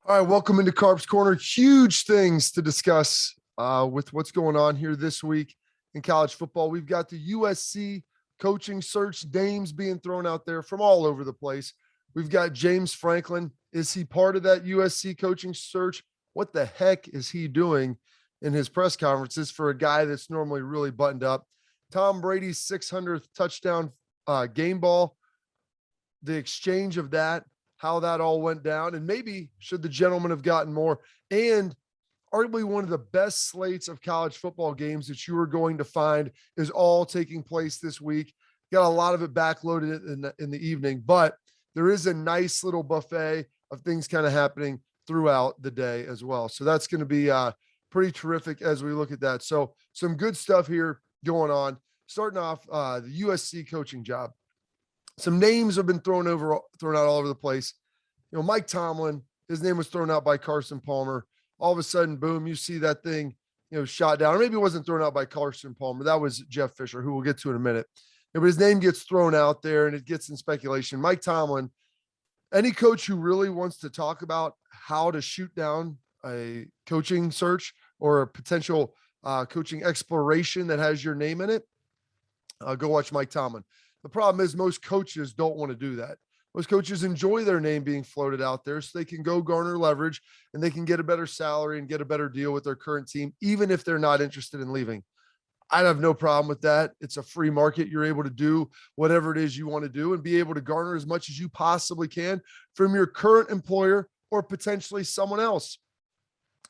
All right, welcome into Carp's Corner. Huge things to discuss with what's going on here this week in college football. We've got the USC coaching search, names being thrown out there from all over the place. We've got James Franklin. Is he part of that USC coaching search? What the heck is he doing in his press conferences for a guy that's normally really buttoned up? Tom Brady's 600th touchdown game ball, the exchange of that, how that all went down, and maybe should the gentleman have gotten more, and arguably one of the best slates of college football games that you are going to find is all taking place this week. Got a lot of it backloaded in the evening, but there is a nice little buffet of things kind of happening throughout the day as well. So that's going to be pretty terrific as we look at that. So some good stuff here going on. Starting off the USC coaching job. Some names have been thrown out all over the place. You know, Mike Tomlin, his name was thrown out by Carson Palmer. All of a sudden, boom, you see that thing, shot down. Or maybe it wasn't thrown out by Carson Palmer. That was Jeff Fisher, who we'll get to in a minute. But his name gets thrown out there and it gets in speculation. Mike Tomlin, any coach who really wants to talk about how to shoot down a coaching search or a potential coaching exploration that has your name in it, go watch Mike Tomlin. The problem is most coaches don't want to do that. Most coaches enjoy their name being floated out there so they can go garner leverage and they can get a better salary and get a better deal with their current team, even if they're not interested in leaving. I have no problem with that. It's a free market. You're able to do whatever it is you want to do and be able to garner as much as you possibly can from your current employer or potentially someone else.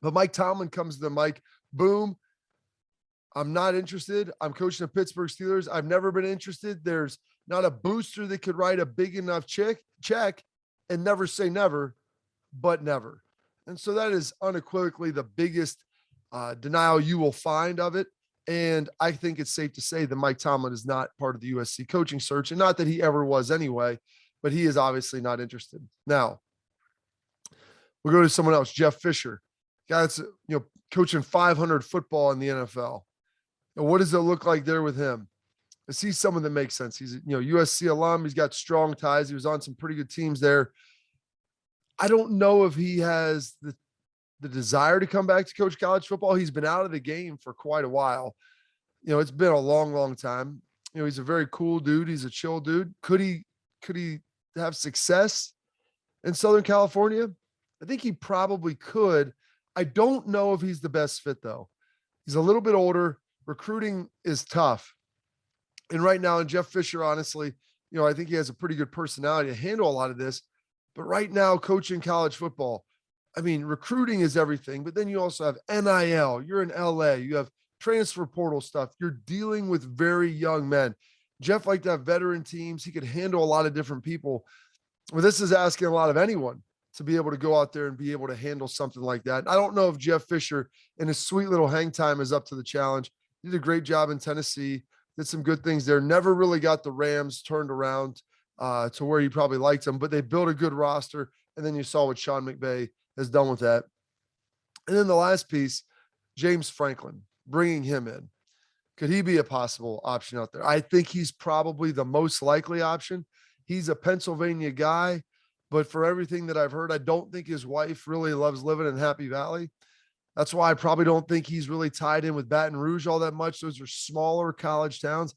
But Mike Tomlin comes to the mic, boom. I'm not interested. I'm coaching the Pittsburgh Steelers. I've never been interested. There's not a booster that could write a big enough check and never say never, but never. And so that is unequivocally the biggest denial you will find of it. And I think it's safe to say that Mike Tomlin is not part of the USC coaching search, and not that he ever was anyway, but he is obviously not interested. Now, we'll go to someone else, Jeff Fisher, guy that's coaching 500 football in the NFL. And what does it look like there with him? I see someone that makes sense. He's USC alum. He's got strong ties. He was on some pretty good teams there. I don't know if he has the desire to come back to coach college football. He's been out of the game for quite a while. It's been a long, long time. He's a very cool dude. He's a chill dude. Could he have success in Southern California? I think he probably could. I don't know if he's the best fit though. He's a little bit older. Recruiting is tough. And right now, and Jeff Fisher, honestly, I think he has a pretty good personality to handle a lot of this. But right now, coaching college football, I mean, recruiting is everything. But then you also have NIL. You're in LA. You have transfer portal stuff. You're dealing with very young men. Jeff liked to have veteran teams. He could handle a lot of different people. Well, this is asking a lot of anyone to be able to go out there and be able to handle something like that. I don't know if Jeff Fisher and his sweet little hang time is up to the challenge. He did a great job in Tennessee, did some good things there. Never really got the Rams turned around to where you probably liked them, but they built a good roster. And then you saw what Sean McVay has done with that. And then the last piece, James Franklin, bringing him in. Could he be a possible option out there? I think he's probably the most likely option. He's a Pennsylvania guy, but for everything that I've heard, I don't think his wife really loves living in Happy Valley. That's why I probably don't think he's really tied in with Baton Rouge all that much. Those are smaller college towns.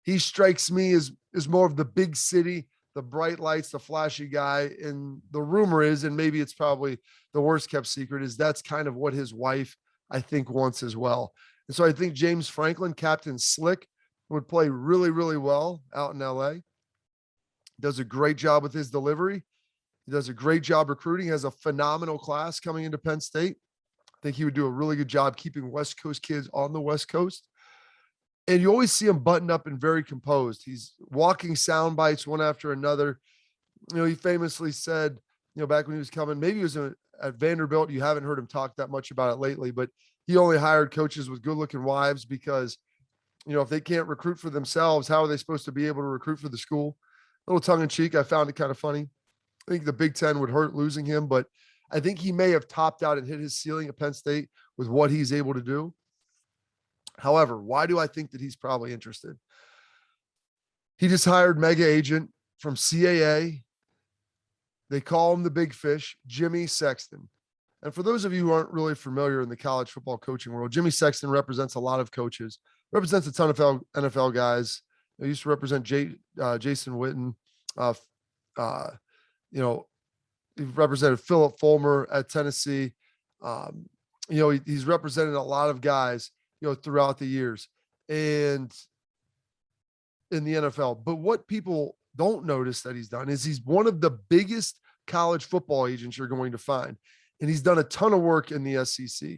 He strikes me as more of the big city, the bright lights, the flashy guy. And the rumor is, and maybe it's probably the worst kept secret, is that's kind of what his wife, I think, wants as well. And so I think James Franklin, Captain Slick, would play really, really well out in LA. Does a great job with his delivery. He does a great job recruiting, has a phenomenal class coming into Penn State. I think he would do a really good job keeping West Coast kids on the West Coast. And you always see him buttoned up and very composed. He's walking sound bites one after another. He famously said, back when he was coming, maybe he was at Vanderbilt. You haven't heard him talk that much about it lately, but he only hired coaches with good looking wives because, if they can't recruit for themselves, how are they supposed to be able to recruit for the school? A little tongue in cheek. I found it kind of funny. I think the Big Ten would hurt losing him, but I think he may have topped out and hit his ceiling at Penn State with what he's able to do. However, why do I think that he's probably interested? He just hired mega agent from CAA They call him the big fish, Jimmy Sexton. And for those of you who aren't really familiar in the college football coaching world, Jimmy Sexton represents a lot of coaches, represents a ton of NFL guys. He used to represent Jason Witten. Uh, uh, you know, he represented Philip Fulmer at Tennessee. He's represented a lot of guys, throughout the years and in the NFL. But what people don't notice that he's done is he's one of the biggest college football agents you're going to find. And he's done a ton of work in the SEC.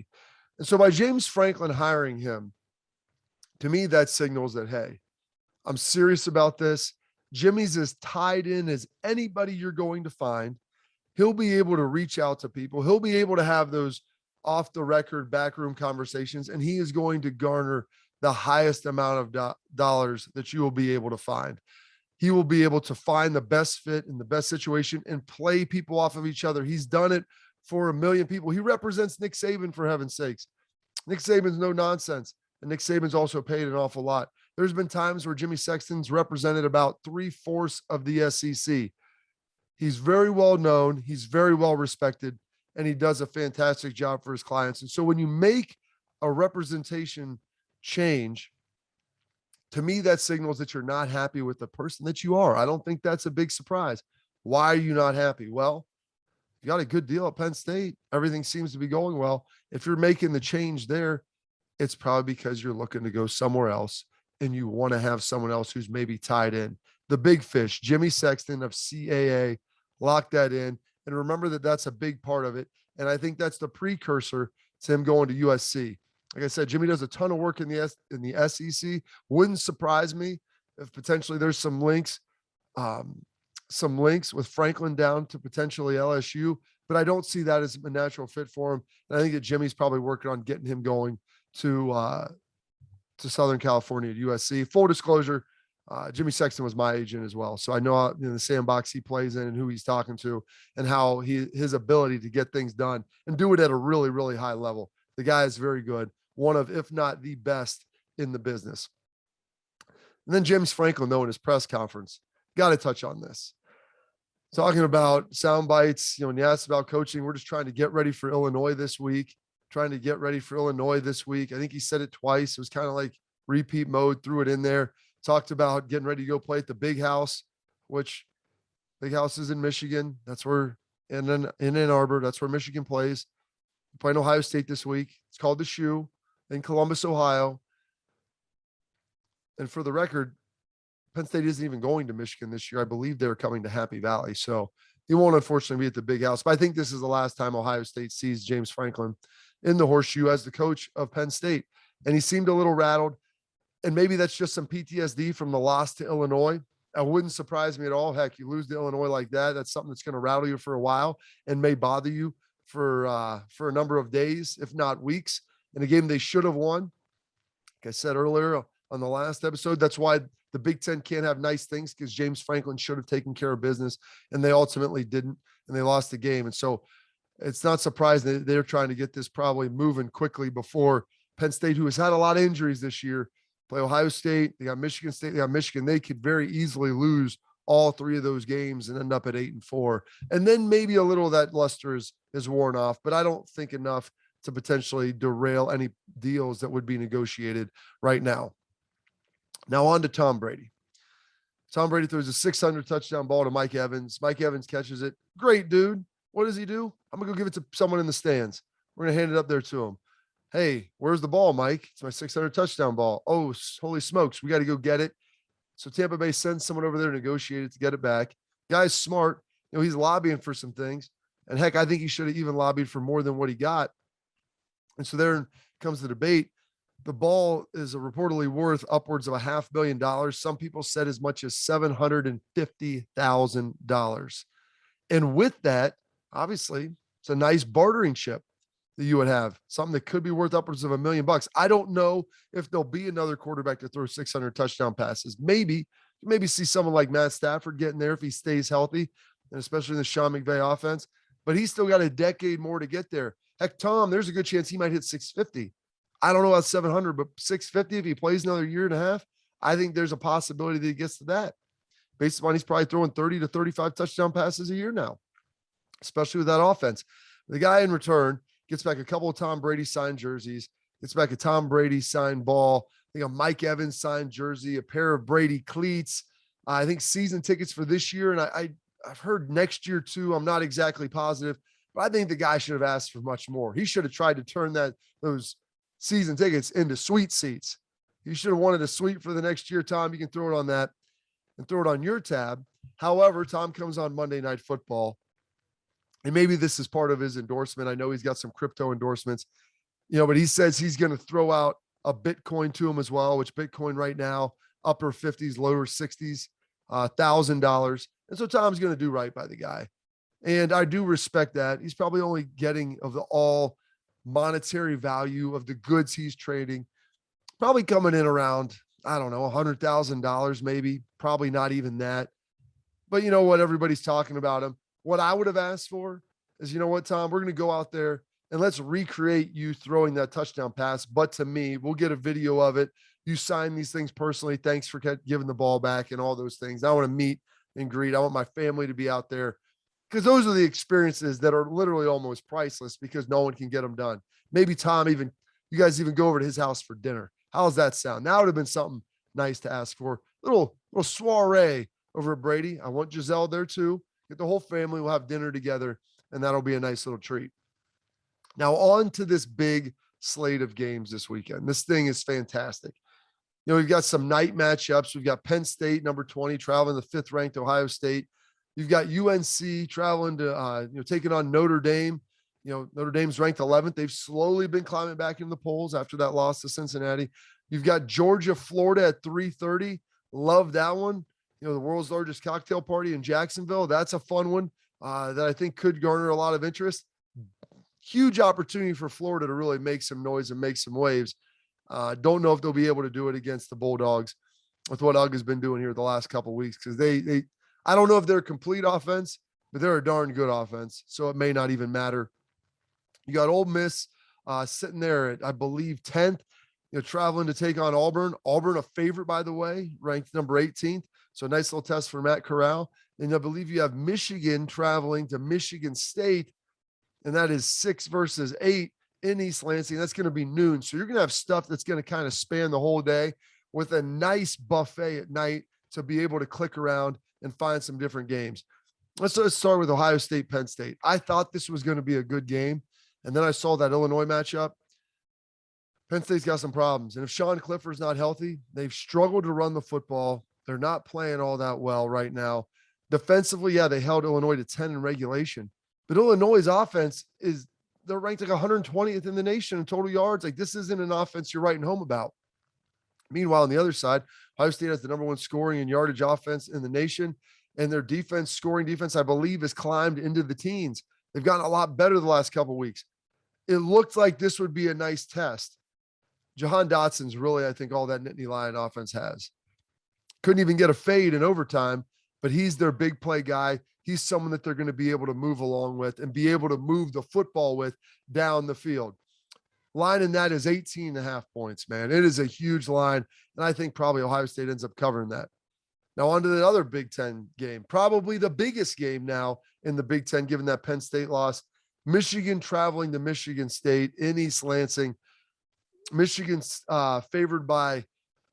And so by James Franklin hiring him, to me, that signals that, hey, I'm serious about this. Jimmy's as tied in as anybody you're going to find. He'll be able to reach out to people. He'll be able to have those off the record backroom conversations, and he is going to garner the highest amount of dollars that you will be able to find. He will be able to find the best fit in the best situation and play people off of each other. He's done it for a million people. He represents Nick Saban, for heaven's sakes. Nick Saban's no nonsense, and Nick Saban's also paid an awful lot. There's been times where Jimmy Sexton's represented about 3/4 of the SEC. He's very well known. He's very well respected, and he does a fantastic job for his clients. And so when you make a representation change, to me, that signals that you're not happy with the person that you are. I don't think that's a big surprise. Why are you not happy? Well, you got a good deal at Penn State. Everything seems to be going well. If you're making the change there, it's probably because you're looking to go somewhere else and you want to have someone else who's maybe tied in. The big fish, Jimmy Sexton of CAA, lock that in. And remember that that's a big part of it. And I think that's the precursor to him going to USC. Like I said, Jimmy does a ton of work in the SEC. Wouldn't surprise me if potentially there's some links with Franklin down to potentially LSU, but I don't see that as a natural fit for him. And I think that Jimmy's probably working on getting him going to Southern California at USC. Full disclosure, Jimmy Sexton was my agent as well. So I know the sandbox he plays in and who he's talking to and how his ability to get things done and do it at a really, really high level. The guy is very good. One of, if not the best in the business. And then James Franklin, though, in his press conference, got to touch on this. Talking about sound bites, when you asked about coaching, we're just trying to get ready for Illinois this week. I think he said it twice. It was kind of like repeat mode, threw it in there. Talked about getting ready to go play at the Big House, which Big House is in Michigan. That's where, and then in Ann Arbor, that's where Michigan plays. We're playing Ohio State this week. It's called the Shoe in Columbus, Ohio. And for the record, Penn State isn't even going to Michigan this year. I believe they're coming to Happy Valley. So he won't unfortunately be at the Big House. But I think this is the last time Ohio State sees James Franklin in the Horseshoe as the coach of Penn State. And he seemed a little rattled. And maybe that's just some PTSD from the loss to Illinois. It wouldn't surprise me at all. Heck, you lose to Illinois like that, that's something that's going to rattle you for a while and may bother you for a number of days, if not weeks, in a game they should have won. Like I said earlier on the last episode, that's why the Big Ten can't have nice things, because James Franklin should have taken care of business, and they ultimately didn't, and they lost the game. And so it's not surprising that they're trying to get this probably moving quickly before Penn State, who has had a lot of injuries this year, play Ohio State. They got Michigan State. They got Michigan. They could very easily lose all three of those games and end up at 8-4. And then maybe a little of that luster is worn off, but I don't think enough to potentially derail any deals that would be negotiated right now. Now on to Tom Brady. Tom Brady throws a 600 touchdown ball to Mike Evans. Mike Evans catches it. Great, dude. What does he do? I'm going to go give it to someone in the stands. We're going to hand it up there to him. Hey, where's the ball, Mike? It's my 600 touchdown ball. Oh, holy smokes. We got to go get it. So Tampa Bay sends someone over there to negotiate it to get it back. Guy's smart. He's lobbying for some things. And heck, I think he should have even lobbied for more than what he got. And so there comes the debate. The ball is reportedly worth upwards of $500 million. Some people said as much as $750,000. And with that, obviously, it's a nice bartering chip that you would have, something that could be worth upwards of $1 million. I don't know if there'll be another quarterback to throw 600 touchdown passes. Maybe see someone like Matt Stafford getting there if he stays healthy, and especially in the Sean McVay offense. But he's still got a decade more to get there. Heck, Tom, there's a good chance he might hit 650. I don't know about 700, but 650 if he plays another year and a half, I think there's a possibility that he gets to that. Based upon he's probably throwing 30 to 35 touchdown passes a year now. especially with that offense. The guy in return gets back a couple of Tom Brady signed jerseys, gets back a Tom Brady signed ball, I think a Mike Evans signed jersey, a pair of Brady cleats, I think season tickets for this year. And I've heard next year too. I'm not exactly positive, but I think the guy should have asked for much more. He should have tried to turn those season tickets into suite seats. You should have wanted a suite for the next year, Tom. You can throw it on that and throw it on your tab. However, Tom comes on Monday Night Football, and maybe this is part of his endorsement. I know he's got some crypto endorsements, but he says he's going to throw out a Bitcoin to him as well, which Bitcoin right now, upper 50s, lower 60s, $1,000. And so Tom's going to do right by the guy. And I do respect that. He's probably only getting of the all monetary value of the goods he's trading, probably coming in around, I don't know, $100,000, maybe, probably not even that. But you know what? Everybody's talking about him. What I would have asked for is, you know what, Tom, we're going to go out there and let's recreate you throwing that touchdown pass. But to me, we'll get a video of it. You sign these things personally. Thanks for giving the ball back and all those things. I want to meet and greet. I want my family to be out there, because those are the experiences that are literally almost priceless because no one can get them done. Maybe Tom, you guys even go over to his house for dinner. How does that sound? That would have been something nice to ask for. Little soiree over at Brady. I want Giselle there too. Get the whole family. We'll have dinner together, and that'll be a nice little treat. Now on to this big slate of games this weekend. This thing is fantastic. We've got some night matchups. We've got Penn State, number 20, traveling to 5th ranked Ohio State. You've got UNC traveling to, taking on Notre Dame. Notre Dame's ranked 11th. They've slowly been climbing back in the polls after that loss to Cincinnati. You've got Georgia, Florida at 3:30. Love that one. The world's largest cocktail party in Jacksonville. That's a fun one that I think could garner a lot of interest. Huge opportunity for Florida to really make some noise and make some waves. Don't know if they'll be able to do it against the Bulldogs with what Ugg has been doing here the last couple of weeks, because I don't know if they're a complete offense, but they're a darn good offense, so it may not even matter. You got Ole Miss sitting there at, I believe, 10th, traveling to take on Auburn. Auburn, a favorite, by the way, ranked number 18th. So a nice little test for Matt Corral. And I believe you have Michigan traveling to Michigan State, and that is 6 versus 8 in East Lansing. That's going to be noon. So you're going to have stuff that's going to kind of span the whole day with a nice buffet at night to be able to click around and find some different games. Let's start with Ohio State, Penn State. I thought this was going to be a good game. And then I saw that Illinois matchup. Penn State's got some problems. And if Sean Clifford's not healthy, they've struggled to run the football. They're not playing all that well right now. Defensively, yeah, they held Illinois to 10 in regulation. But Illinois' offense they're ranked like 120th in the nation in total yards. Like, this isn't an offense you're writing home about. Meanwhile, on the other side, Ohio State has the number 1 scoring and yardage offense in the nation. And their scoring defense, I believe, has climbed into the teens. They've gotten a lot better the last couple of weeks. It looked like this would be a nice test. Jahan Dotson's really, I think, all that Nittany Lion offense has. Couldn't even get a fade in overtime, but he's their big play guy. He's someone that they're going to be able to move along with and be able to move the football with down the field. Line in that is 18.5 points, man. It is a huge line, and I think probably Ohio State ends up covering that. Now on to the other Big Ten game, probably the biggest game now in the Big Ten, given that Penn State loss. Michigan traveling to Michigan State in East Lansing. Michigan's favored by,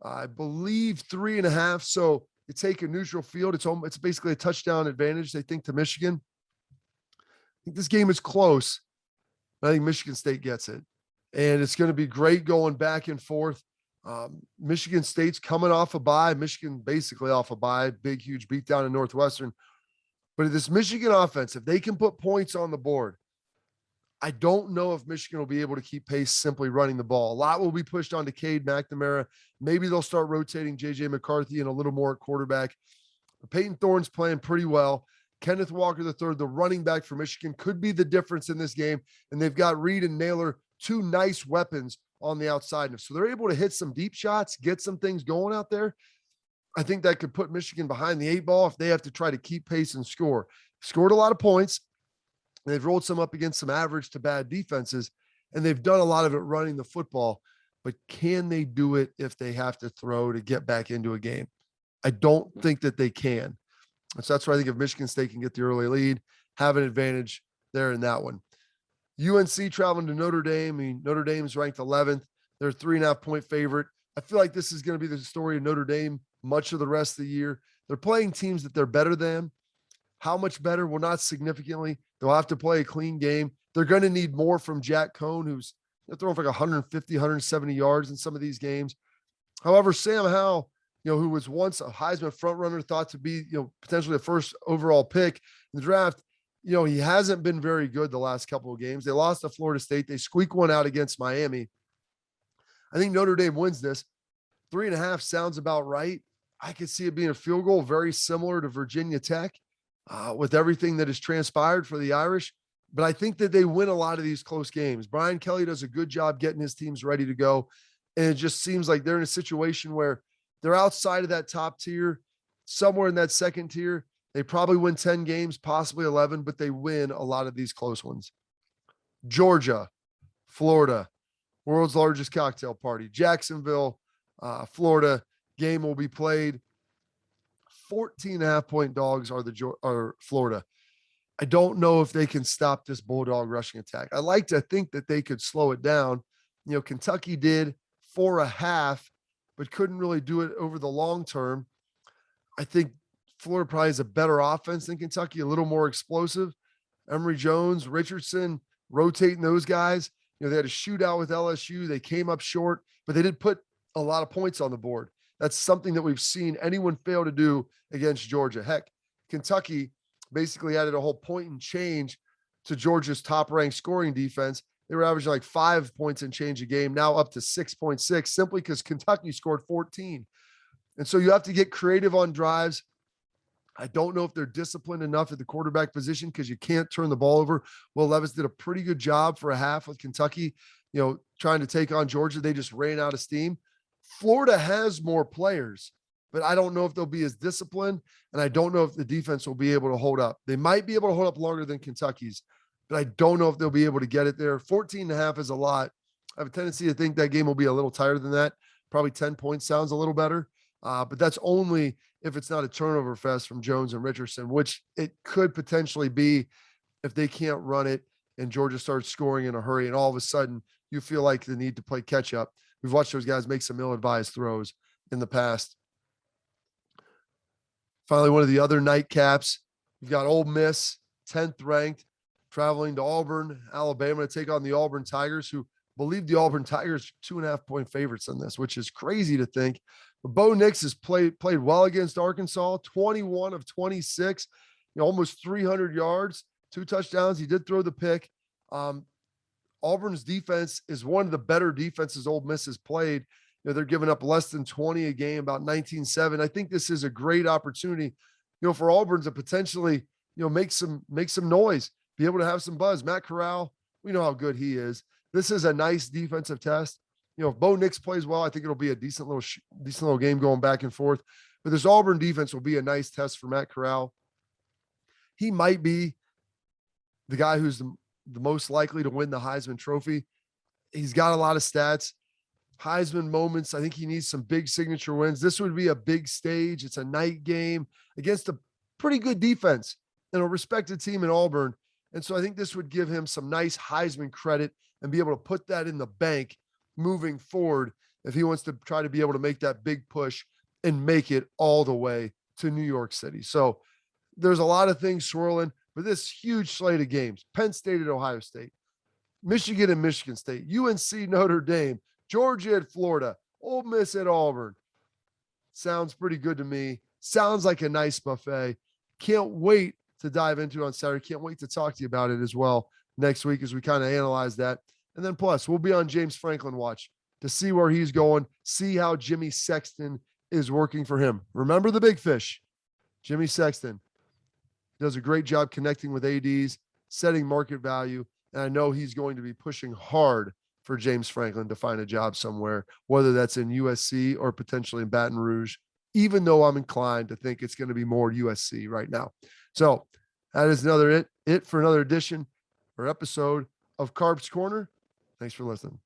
I believe, 3.5. So you take a neutral field. It's basically a touchdown advantage, they think, to Michigan. I think this game is close. I think Michigan State gets it. And it's going to be great going back and forth. Michigan State's coming off a bye. Michigan basically off a bye. Big, huge beatdown in Northwestern. But this Michigan offense, if they can put points on the board, I don't know if Michigan will be able to keep pace simply running the ball. A lot will be pushed onto Cade McNamara. Maybe they'll start rotating J.J. McCarthy and a little more at quarterback. Peyton Thorne's playing pretty well. Kenneth Walker III, the running back for Michigan, could be the difference in this game. And they've got Reed and Naylor, 2 nice weapons on the outside. So they're able to hit some deep shots, get some things going out there. I think that could put Michigan behind the 8 ball if they have to try to keep pace and score. Scored a lot of points. They've rolled some up against some average to bad defenses, and they've done a lot of it running the football. But can they do it if they have to throw to get back into a game? I don't think that they can. So that's why I think if Michigan State can get the early lead, have an advantage there in that one. UNC traveling to Notre Dame. I mean, Notre Dame's ranked 11th. They're a 3.5-point favorite. I feel like this is going to be the story of Notre Dame much of the rest of the year. They're playing teams that they're better than. How much better? Well, not significantly. They'll have to play a clean game. They're going to need more from Jack Cohn, who's throwing for like 150, 170 yards in some of these games. However, Sam Howell, who was once a Heisman frontrunner, thought to be, potentially the first overall pick in the draft, he hasn't been very good the last couple of games. They lost to Florida State. They squeak one out against Miami. I think Notre Dame wins this. 3.5 sounds about right. I could see it being a field goal, very similar to Virginia Tech, with everything that has transpired for the Irish. But I think that they win a lot of these close games. Brian Kelly does a good job getting his teams ready to go. And it just seems like they're in a situation where they're outside of that top tier, somewhere in that second tier. They probably win 10 games, possibly 11, but they win a lot of these close ones. Georgia, Florida, world's largest cocktail party. Jacksonville, Florida, game will be played. 14.5-point dogs are Florida. I don't know if they can stop this Bulldog rushing attack. I like to think that they could slow it down. Kentucky did 4.5, but couldn't really do it over the long term. I think Florida probably has a better offense than Kentucky, a little more explosive. Emory Jones, Richardson, rotating those guys. They had a shootout with LSU. They came up short, but they did put a lot of points on the board. That's something that we've seen anyone fail to do against Georgia. Heck, Kentucky basically added a whole point and change to Georgia's top-ranked scoring defense. They were averaging like 5 points and change a game, now up to 6.6, simply because Kentucky scored 14. And so you have to get creative on drives. I don't know if they're disciplined enough at the quarterback position because you can't turn the ball over. Will Levis did a pretty good job for a half with Kentucky, trying to take on Georgia. They just ran out of steam. Florida has more players, but I don't know if they'll be as disciplined, and I don't know if the defense will be able to hold up. They might be able to hold up longer than Kentucky's, but I don't know if they'll be able to get it there. 14.5 is a lot. I have a tendency to think that game will be a little tighter than that. Probably 10 points sounds a little better, but that's only if it's not a turnover fest from Jones and Richardson, which it could potentially be if they can't run it and Georgia starts scoring in a hurry, and all of a sudden you feel like the need to play catch up. We've watched those guys make some ill-advised throws in the past. Finally, one of the other nightcaps, we've got Ole Miss, 10th ranked, traveling to Auburn, Alabama to take on the Auburn Tigers, who believe the Auburn Tigers 2.5-point favorites in this, which is crazy to think. But Bo Nix has played well against Arkansas, 21 of 26, almost 300 yards, 2 touchdowns. He did throw the pick. Auburn's defense is one of the better defenses Ole Miss has played. They're giving up less than 20 a game, about 19-7. I think this is a great opportunity, for Auburn to potentially, make some noise, be able to have some buzz. Matt Corral, we know how good he is. This is a nice defensive test. If Bo Nix plays well, I think it'll be a decent little game going back and forth. But this Auburn defense will be a nice test for Matt Corral. He might be the guy who's the most likely to win the Heisman Trophy. He's got a lot of stats. Heisman moments. I think he needs some big signature wins. This would be a big stage. It's a night game against a pretty good defense and a respected team in Auburn. And so I think this would give him some nice Heisman credit and be able to put that in the bank moving forward if he wants to try to be able to make that big push and make it all the way to New York City. So there's a lot of things swirling, but this huge slate of games, Penn State at Ohio State, Michigan and Michigan State, UNC Notre Dame, Georgia at Florida, Ole Miss at Auburn. Sounds pretty good to me. Sounds like a nice buffet. Can't wait to dive into on Saturday. Can't wait to talk to you about it as well next week as we kind of analyze that. And then plus, we'll be on James Franklin watch to see where he's going, see how Jimmy Sexton is working for him. Remember the big fish, Jimmy Sexton does a great job connecting with ADs, setting market value. And I know he's going to be pushing hard for James Franklin to find a job somewhere, whether that's in USC or potentially in Baton Rouge, even though I'm inclined to think it's going to be more USC right now. So that is it for another edition or episode of Carp's Corner. Thanks for listening.